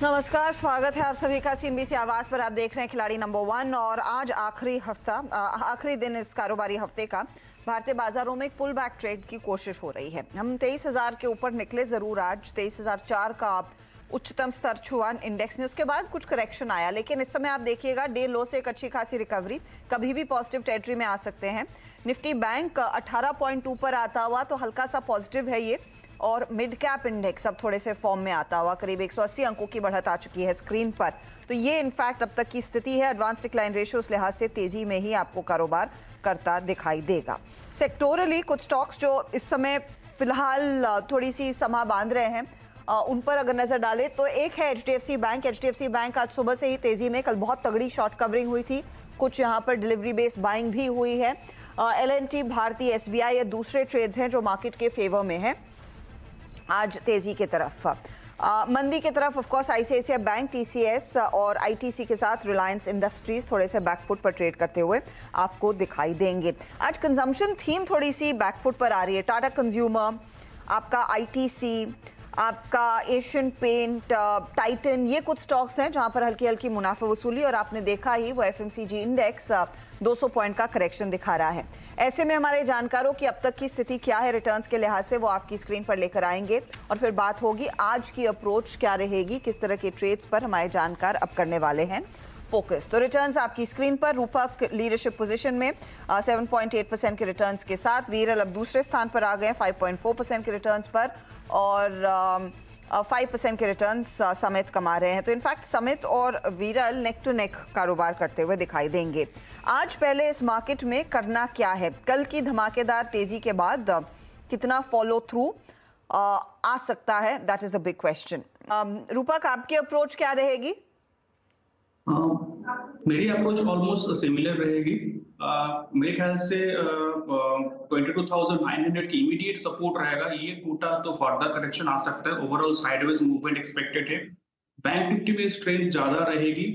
नमस्कार, स्वागत है आप सभी का सीएनबीसी आवाज पर। आप देख रहे हैं खिलाड़ी नंबर 1 और आज आखिरी दिन इस कारोबारी हफ्ते का। भारतीय बाजारों में एक पुल बैक ट्रेड की कोशिश हो रही है। हम 23,000 के ऊपर निकले जरूर आज, 23,004 का उच्चतम स्तर छुआ इंडेक्स ने, उसके बाद कुछ करेक्शन आया, लेकिन इस समय आप देखिएगा डे लो से एक अच्छी खासी रिकवरी, कभी भी पॉजिटिव टेरिटरी में आ सकते हैं। निफ्टी बैंक 18.2 पर आता हुआ तो हल्का सा पॉजिटिव है ये, और मिड कैप इंडेक्स अब थोड़े से फॉर्म में आता हुआ करीब 180 अंकों की बढ़त आ चुकी है स्क्रीन पर। तो ये इनफैक्ट अब तक की स्थिति है। एडवांस डिक्लाइन रेशियो उस लिहाज से तेजी में ही आपको कारोबार करता दिखाई देगा। सेक्टोरली कुछ स्टॉक्स जो इस समय फिलहाल थोड़ी सी समा बांध रहे हैं, उन पर अगर नजर डालें तो एक है एचडीएफसी बैंक। एचडीएफसी बैंक आज सुबह से ही तेजी में, कल बहुत तगड़ी शॉर्ट कवरिंग हुई थी, कुछ यहाँ पर डिलीवरी बेस्ड बाइंग भी हुई है। एल&टी, भारती, एसबीआई ये दूसरे ट्रेड्स हैं जो मार्केट के फेवर में है आज तेजी की तरफ। मंदी की तरफ of course ICICI bank, TCS और आईटीसी के साथ रिलायंस इंडस्ट्रीज थोड़े से बैकफुट पर ट्रेड करते हुए आपको दिखाई देंगे। आज कंजम्पशन थीम थोड़ी सी बैकफुट पर आ रही है। टाटा कंज्यूमर, आपका आईटीसी, आपका एशियन पेंट, टाइटन, ये कुछ स्टॉक्स हैं जहां पर हल्की हल्की मुनाफा वसूली, और आपने देखा ही वो एफएमसीजी इंडेक्स 200 पॉइंट का करेक्शन दिखा रहा है। ऐसे में हमारे जानकारों की अब तक की स्थिति क्या है रिटर्न्स के लिहाज से, वो आपकी स्क्रीन पर लेकर आएंगे और फिर बात होगी आज की अप्रोच क्या रहेगी, किस तरह के ट्रेड्स पर हमारे जानकार अब करने वाले हैं फोकस। तो रिटर्न्स आपकी स्क्रीन पर। रूपक लीडरशिप पोजीशन में 7.8% के रिटर्न्स के साथ। वीरल अब दूसरे स्थान पर आ गए 5.4% के रिटर्न्स पर, और 5% के रिटर्न्स समित कमा रहे हैं। तो इनफैक्ट समित और वीरल नेक टू नेक कारोबार करते हुए दिखाई देंगे। आज पहले इस मार्केट में करना क्या है, कल की धमाकेदार तेजी के बाद कितना फॉलो थ्रू आ सकता है, that is the big question. रूपक, आपकी अप्रोच क्या रहेगी? मेरी अप्रोच ऑलमोस्ट सिमिलर रहेगी। मेरे ख्याल से 22,900 की इमीडिएट सपोर्ट रहेगा। ये टूटा तो फर्दर करेक्शन आ सकता है। ओवरऑल साइडवेज मूवमेंट एक्सपेक्टेड है। बैंक निफ्टी में स्ट्रेंथ ज्यादा रहेगी,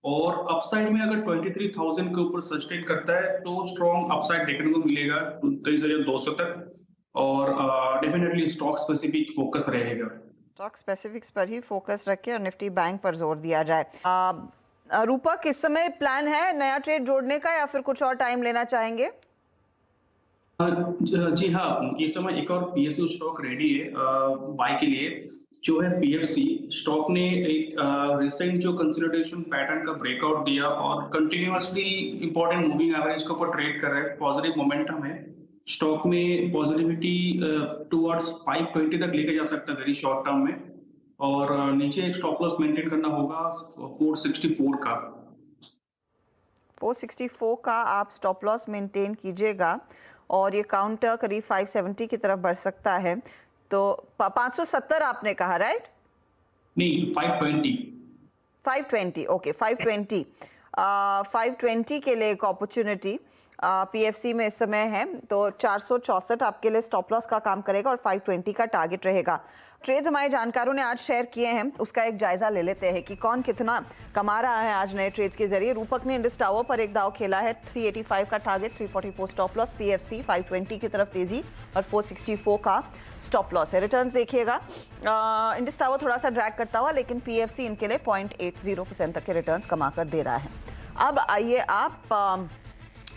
और अपसाइड में अगर 23,000 के ऊपर सस्टेन करता है तो स्ट्रॉन्ग अपसाइड देखने को मिलेगा 23,200 तक, और डेफिनेटली स्टॉक स्पेसिफिक फोकस रहेगा। स्टॉक स्पेसिफिक्स पर ही फोकस रखें और निफ्टी बैंक पर जोर दिया जाए। रूपक, इस समय प्लान है नया ट्रेड जोड़ने का या फिर कुछ और टाइम लेना चाहेंगे? जी हाँ, इस समय एक और पीएसयू स्टॉक रेडी है बाय के लिए, जो है पीएफसी स्टॉक ने एक रिसेंट जो कंसोलिडेशन पैटर्न का ब्रेकआउट दिया और कंटिन्यूअसली इंपॉर्टेंट मूविंग एवरेज के ऊपर ट्रेड कर रहा है। पॉजिटिव मोमेंटम है स्टॉक में, पॉजिटिविटी टुवर्ड्स 520 तक लेके जा सकता है वेरी शॉर्ट टर्म में, और नीचे एक स्टॉप लॉस मेंटेन करना होगा 464 का। 464 का आप स्टॉप लॉस मेंटेन कीजिएगा, और ये काउंटर करीब 570 की तरफ बढ़ सकता है। तो 570 आपने कहा, राइट? नहीं, 520। 520, ओके, 520। 520 के लिए एक अपॉर्चुनिटी पीएफसी में इस समय है, तो 464 आपके लिए स्टॉप लॉस का काम करेगा और 520 का टारगेट रहेगा। ट्रेड्स हमारे जानकारों ने आज शेयर किए हैं, उसका एक जायजा ले लेते हैं कि कौन कितना कमा रहा है आज नए ट्रेड्स के जरिए। रूपक ने इंडस टावर पर एक दाव खेला है, 385 का टारगेट, 344 स्टॉप लॉस, पीएफसी 520 की तरफ तेजी और 464 का स्टॉप लॉस है। रिटर्न्स देखिएगा, इंडस टावर थोड़ा सा ड्रैग करता हुआ, लेकिन पीएफसी इनके लिए 0.80% तक के रिटर्न्स कमा कर दे रहा है। अब आइए आप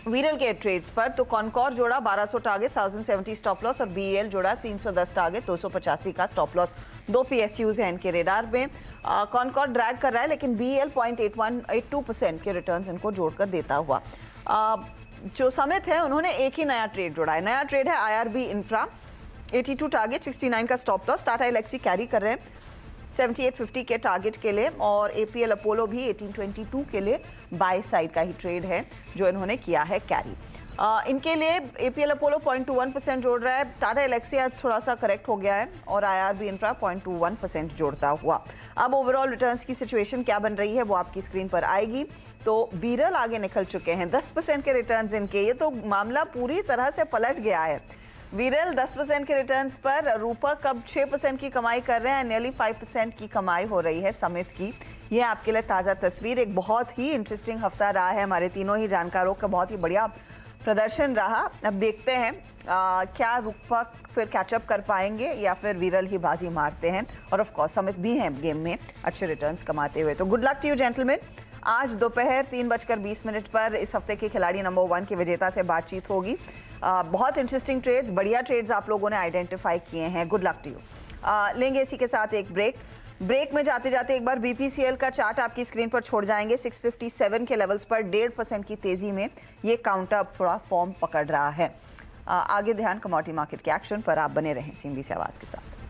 वीरल के ट्रेड्स पर। तो कॉनकॉर जोड़ा 1200 टारगेट, 1070 स्टॉप लॉस, और बीएल जोड़ा 310 टारगेट, 285 का स्टॉप लॉस। दो पीएसयूज हैं इनके रेडार में। कॉनकॉर ड्रैग कर रहा है, लेकिन बीएल 0.82% के रिटर्न्स इनको जोड़कर देता हुआ। जो समित है उन्होंने एक ही नया ट्रेड जोड़ा है। नया ट्रेड है आईआरबी इंफ्रा, 82 टारगेट, 69 का stop loss. Tata Elxsi carry कर रहे हैं 7850 के टारगेट के लिए, और एपीएल अपोलो भी 1822 के लिए बाय साइड का ही ट्रेड है जो इन्होंने किया है कैरी। इनके लिए एपीएल अपोलो 0.21% जोड़ रहा है। टाटा एलेक्सी आज थोड़ा सा करेक्ट हो गया है, और आईआरबी इंफ्रा 0.21% जोड़ता हुआ। अब ओवरऑल रिटर्न्स की सिचुएशन क्या बन रही है वो आपकी स्क्रीन पर आएगी। तो वीरल आगे निकल चुके हैं, 10% के रिटर्न्स इनके। ये तो मामला पूरी तरह से पलट गया है। वीरल 10% के रिटर्न्स पर, रूपक अब 6% की कमाई कर रहे हैं, नियरली 5% की कमाई हो रही है समित की। ये आपके लिए ताज़ा तस्वीर। एक बहुत ही इंटरेस्टिंग हफ्ता रहा है, हमारे तीनों ही जानकारों का बहुत ही बढ़िया प्रदर्शन रहा। अब देखते हैं क्या रूपक फिर कैचअप कर पाएंगे या फिर विरल ही बाजी मारते हैं? और ऑफ कोर्स समित भी हैं गेम में अच्छे रिटर्न्स कमाते हुए। तो good luck to you gentleman. आज दोपहर 3:20 पर इस हफ्ते के खिलाड़ी नंबर 1 के विजेता से बातचीत होगी। बहुत इंटरेस्टिंग ट्रेड्स, बढ़िया ट्रेड्स आप लोगों ने आइडेंटिफाई किए हैं। Good luck to you. लेंगे इसी के साथ एक ब्रेक में जाते जाते एक बार बीपीसीएल का चार्ट आपकी स्क्रीन पर छोड़ जाएंगे। 657 के लेवल्स पर 1.5% की तेजी में ये काउंटर अब थोड़ा फॉर्म पकड़ रहा है। आगे ध्यान कमोडिटी मार्केट के एक्शन पर। आप बने रहें सीएनबीसी आवाज के साथ।